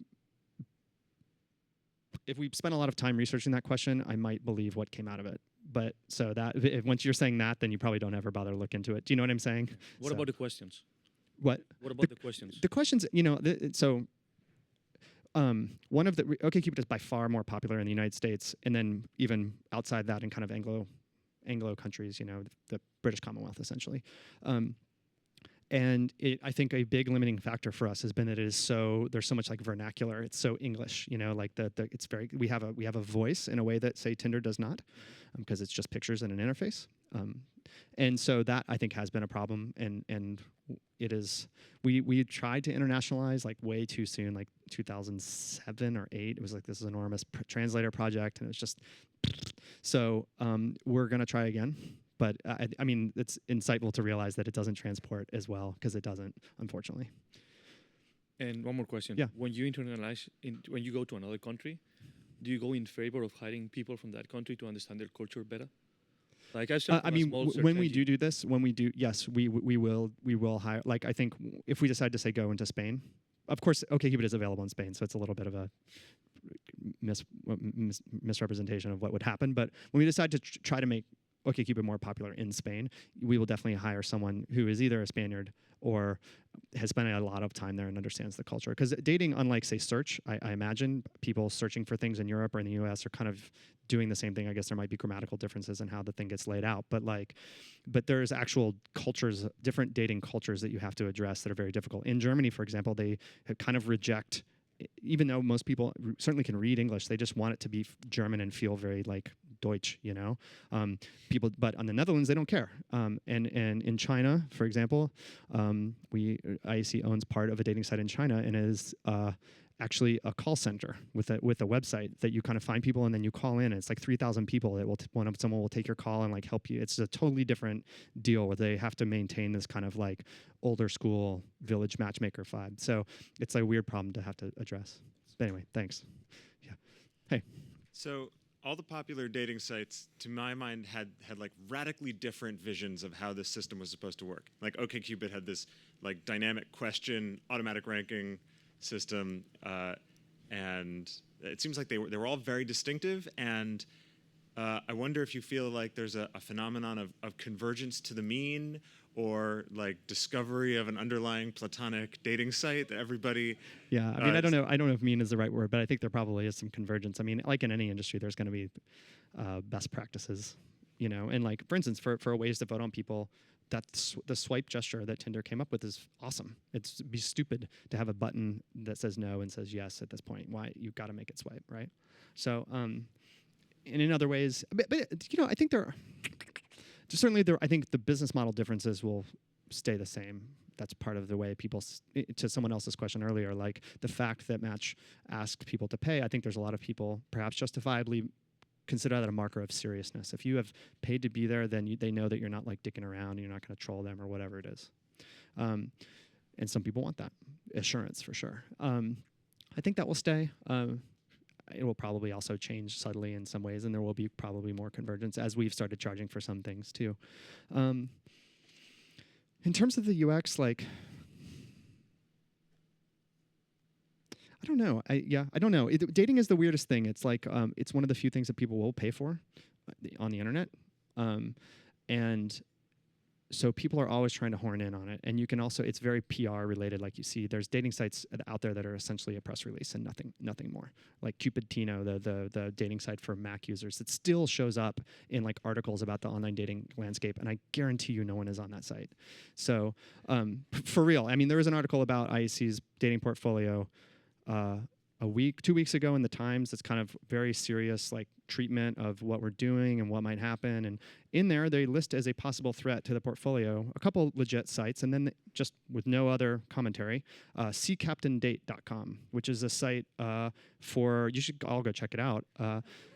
Speaker 1: If we spent a lot of time researching that question, I might believe what came out of it. But so that once you're saying that, then you probably don't ever bother to look into it. Do you know what I'm saying?
Speaker 11: What about the questions?
Speaker 1: What?
Speaker 11: What about the questions?
Speaker 1: The questions, one of the OkCupid is by far more popular in the United States, and then even outside that in kind of Anglo countries, the British Commonwealth essentially. And I think a big limiting factor for us has been that there's so much like vernacular. It's so English, like it's very, we have a voice in a way that say Tinder does not, because it's just pictures and an interface. And so that I think has been a problem, and it is, we tried to internationalize like way too soon, like 2007 or 8. It was like this enormous translator project, and it was just, so we're gonna try again. But I mean, it's insightful to realize that it doesn't transport as well, because it doesn't, unfortunately.
Speaker 11: And one more question.
Speaker 1: Yeah.
Speaker 11: When you when you go to another country, do you go in favor of hiring people from that country to understand their culture better? Like
Speaker 1: I mean, when we do this, yes, we will hire. Like I think if we decide to say go into Spain, of course, OkCupid is available in Spain, so it's a little bit of a misrepresentation of what would happen. But when we decide to try to make OkCupid more popular in Spain, we will definitely hire someone who is either a Spaniard or has spent a lot of time there and understands the culture. Because dating, unlike say search, I imagine people searching for things in Europe or in the US are kind of doing the same thing. I guess there might be grammatical differences in how the thing gets laid out, but there's actual cultures, different dating cultures that you have to address that are very difficult. In Germany, for example, they kind of reject, even though most people certainly can read English, they just want it to be German and feel very like Deutsch, you know. But on the Netherlands, they don't care. And in China, for example, IAC owns part of a dating site in China and is actually a call center with a website that you kind of find people and then you call in. And it's like 3,000 people that someone will take your call and like help you. It's a totally different deal where they have to maintain this kind of like older school village matchmaker vibe. So it's a weird problem to have to address. But anyway, thanks. Yeah. Hey.
Speaker 12: So all the popular dating sites, to my mind, had like radically different visions of how this system was supposed to work. Like OkCupid had this like dynamic question, automatic ranking system, and it seems like they were all very distinctive. And I wonder if you feel like there's a phenomenon of convergence to the mean, or like discovery of an underlying platonic dating site that everybody.
Speaker 1: Yeah, I mean, I don't know if mean is the right word, but I think there probably is some convergence. I mean, like in any industry, there's going to be best practices, you know. And like, for instance, for ways to vote on people, that's the swipe gesture that Tinder came up with is awesome. It'd be stupid to have a button that says no and says yes at this point. Why? You've got to make it swipe, right? So, and in other ways, but you know, I think I think the business model differences will stay the same. That's part of the way people, to someone else's question earlier, like the fact that Match asked people to pay, I think there's a lot of people, perhaps justifiably, consider that a marker of seriousness. If you have paid to be there, then they know that you're not like dicking around and you're not going to troll them or whatever it is. And some people want that assurance for sure. I think that will stay. It will probably also change subtly in some ways, and there will be probably more convergence as we've started charging for some things too. In terms of the UX, like, I don't know. I don't know. Dating is the weirdest thing. It's like it's one of the few things that people will pay for on the internet, and so people are always trying to horn in on it. And you can also, it's very PR related. Like you see, there's dating sites out there that are essentially a press release and nothing more. Like Cupidtino, the dating site for Mac users, it still shows up in like articles about the online dating landscape. And I guarantee you no one is on that site. So for real, I mean, there was an article about IAC's dating portfolio 2 weeks ago in the Times. That's kind of very serious, like treatment of what we're doing and what might happen. And in there, they list as a possible threat to the portfolio a couple legit sites, and then just with no other commentary, seacaptaindate.com, which is a site for, you should all go check it out,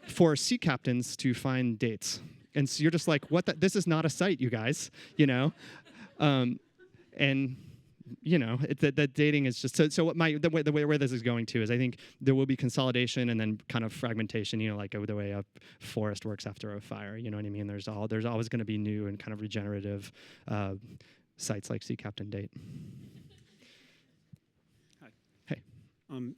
Speaker 1: for sea captains to find dates. And so you're just like, what? This is not a site, you guys, you know? And you know, that dating is just so. What the way where this is going to is, I think there will be consolidation and then kind of fragmentation. You know, like the way a forest works after a fire. You know what I mean? There's always going to be new and kind of regenerative sites like Sea Captain Date.
Speaker 13: Hi.
Speaker 1: Hey.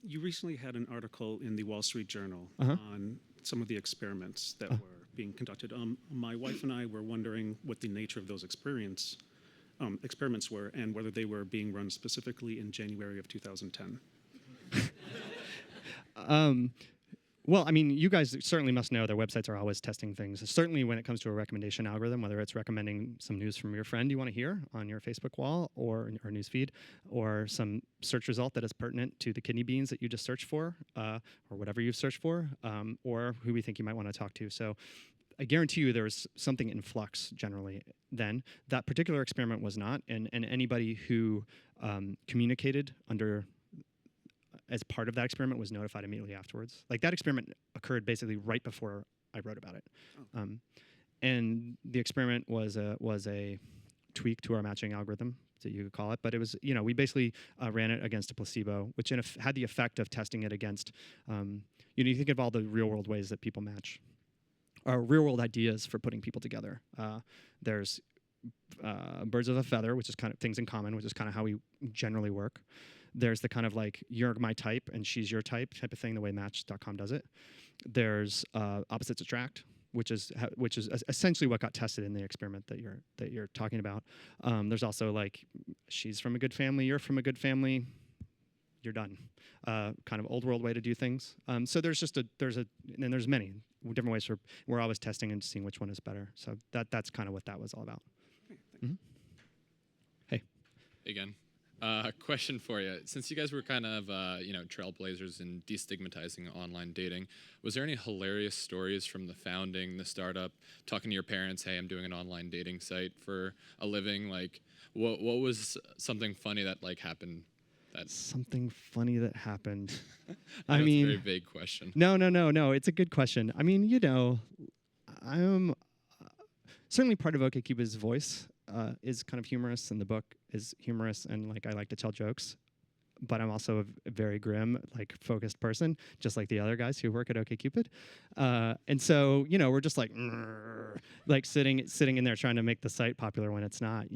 Speaker 13: You recently had an article in the Wall Street Journal on some of the experiments that were being conducted. My wife and I were wondering what the nature of those experiments were, and whether they were being run specifically in January of 2010.
Speaker 1: Well, I mean, you guys certainly must know their websites are always testing things. Certainly when it comes to a recommendation algorithm, whether it's recommending some news from your friend you want to hear on your Facebook wall or news feed, or some search result that is pertinent to the kidney beans that you just searched for, or whatever you've searched for, or who we think you might want to talk to. So I guarantee you there was something in flux generally then. That particular experiment was not, and anybody who communicated as part of that experiment was notified immediately afterwards. Like that experiment occurred basically right before I wrote about it.
Speaker 13: Oh.
Speaker 1: And the experiment was a tweak to our matching algorithm, that you could call it, but it was, we basically ran it against a placebo, which had the effect of testing it against, you think of all the real world ways that people match. Are real-world ideas for putting people together. There's birds of a feather, which is kind of things in common, which is kind of how we generally work. There's the kind of like, you're my type and she's your type of thing, the way Match.com does it. There's opposites attract, which is essentially what got tested in the experiment that you're talking about. There's also like, she's from a good family, you're from a good family, you're done. Kind of old world way to do things. So there's many different ways we're always testing and seeing which one is better. So that's kind of what that was all about. Mm-hmm. Hey.
Speaker 6: Again. Question for you. Since you guys were kind of, trailblazers in destigmatizing online dating, was there any hilarious stories from the founding, the startup, talking to your parents, hey, I'm doing an online dating site for a living? Like, what was something funny that, like, happened?
Speaker 1: Something funny that happened.
Speaker 6: I mean,
Speaker 1: mean,
Speaker 6: it's a very vague question.
Speaker 1: No. It's a good question. I mean, I'm certainly part of OkCupid's voice is kind of humorous, and the book is humorous, and like I like to tell jokes. But I'm also a very grim, like focused person, just like the other guys who work at OkCupid. And so, we're just like sitting in there trying to make the site popular when it's not.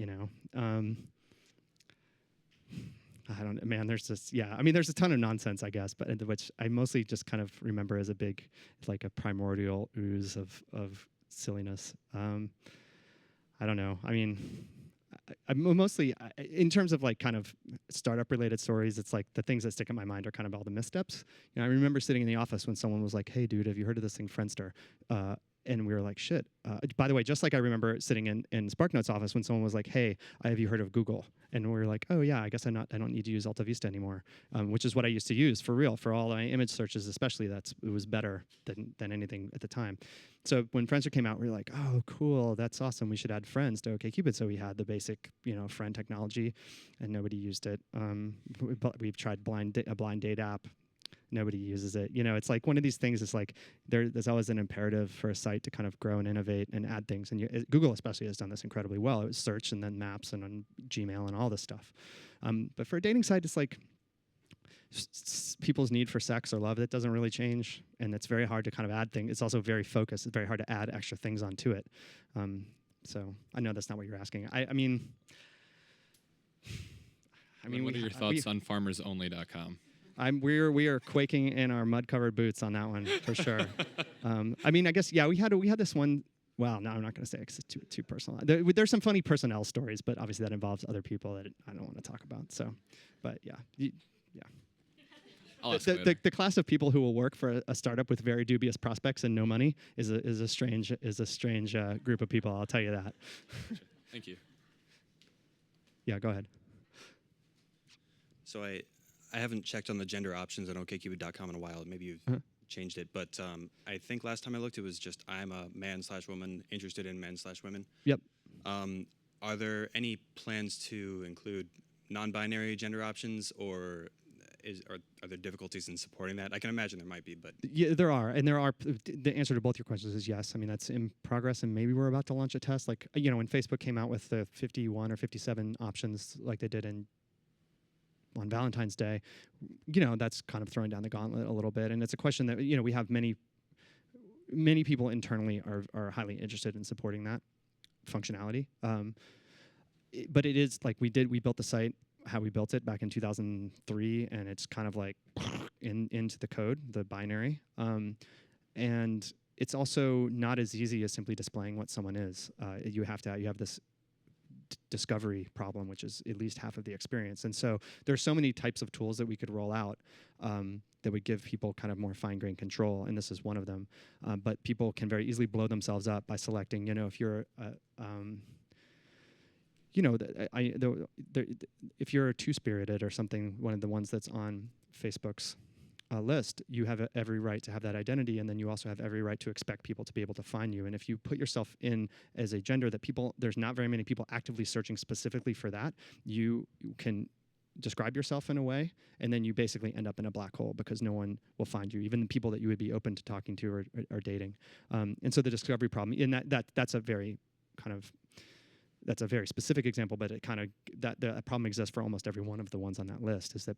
Speaker 1: I don't know, man, there's a ton of nonsense, I guess, but which I mostly just kind of remember as a big, like a primordial ooze of silliness. I don't know. I mean, I'm mostly, in terms of like kind of startup related stories, it's like the things that stick in my mind are kind of all the missteps. I remember sitting in the office when someone was like, hey dude, have you heard of this thing Friendster? And we were like, shit. By the way, just like I remember sitting in SparkNote's office when someone was like, hey, have you heard of Google? And we were like, oh yeah, I guess I don't need to use Alta Vista anymore, which is what I used to use for real, for all my image searches especially. It was better than anything at the time. So when Friendster came out, we were like, oh cool, that's awesome. We should add friends to OkCupid. So we had the basic, friend technology, and nobody used it. We've tried a blind date app. Nobody uses it. It's like one of these things. It's like there's always an imperative for a site to kind of grow and innovate and add things. And Google especially has done this incredibly well. It was search and then maps and on Gmail and all this stuff. But for a dating site, it's like people's need for sex or love, that doesn't really change. And it's very hard to kind of add things. It's also very focused. It's very hard to add extra things onto it. So I know that's not what you're asking. I mean,
Speaker 6: what are your thoughts on farmersonly.com?
Speaker 1: We are quaking in our mud-covered boots on that one for sure. I mean, I guess we had this one. Well, no, I'm not going to say it 'cause it's too personal. There's some funny personnel stories, but obviously that involves other people that I don't want to talk about. So, but yeah. The class of people who will work for a startup with very dubious prospects and no money is a strange group of people. I'll tell you that.
Speaker 6: Thank you.
Speaker 1: Yeah, go ahead.
Speaker 14: So I haven't checked on the gender options on OkCupid.com in a while. Maybe you've changed it, but I think last time I looked, it was just I'm a man/woman interested in men/women.
Speaker 1: Yep.
Speaker 14: Are there any plans to include non-binary gender options, or are there difficulties in supporting that? I can imagine there might be, but
Speaker 1: yeah, there are, and there are. The answer to both your questions is yes. I mean, that's in progress, and maybe we're about to launch a test. Like when Facebook came out with the 51 or 57 options, like they did on Valentine's Day, that's kind of throwing down the gauntlet a little bit. And it's a question that, we have many people internally are highly interested in supporting that functionality. But it is like we built the site how we built it back in 2003, and it's kind of like into the code, the binary. And it's also not as easy as simply displaying what someone is. You have this discovery problem, which is at least half of the experience. And so there's so many types of tools that we could roll out that would give people kind of more fine-grained control, and this is one of them. But people can very easily blow themselves up by selecting, if you're if you're two-spirited or something, one of the ones that's on Facebook's list, you have every right to have that identity, and then you also have every right to expect people to be able to find you. And if you put yourself in as a gender that there's not very many people actively searching specifically for that, you can describe yourself in a way, and then you basically end up in a black hole because no one will find you, even the people that you would be open to talking to or dating. And so the discovery problem, and that's a very specific example, but it kind of that problem exists for almost every one of the ones on that list, is that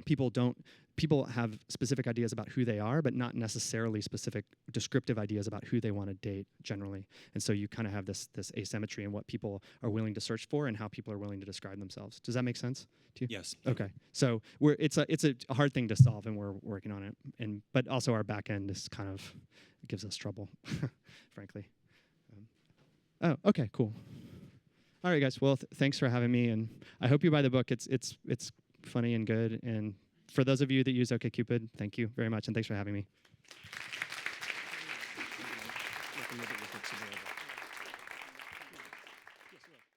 Speaker 1: people have specific ideas about who they are, but not necessarily specific descriptive ideas about who they want to date generally. And so you kind of have this asymmetry in what people are willing to search for and how people are willing to describe themselves. Does that make sense to you?
Speaker 14: Yes.
Speaker 1: Okay. So it's a hard thing to solve, and we're working on it. But also our back end is kind of gives us trouble, frankly. Oh, okay, cool. All right, guys. Well, thanks for having me, and I hope you buy the book. It's funny and good. And for those of you that use OkCupid, thank you very much, and thanks for having me.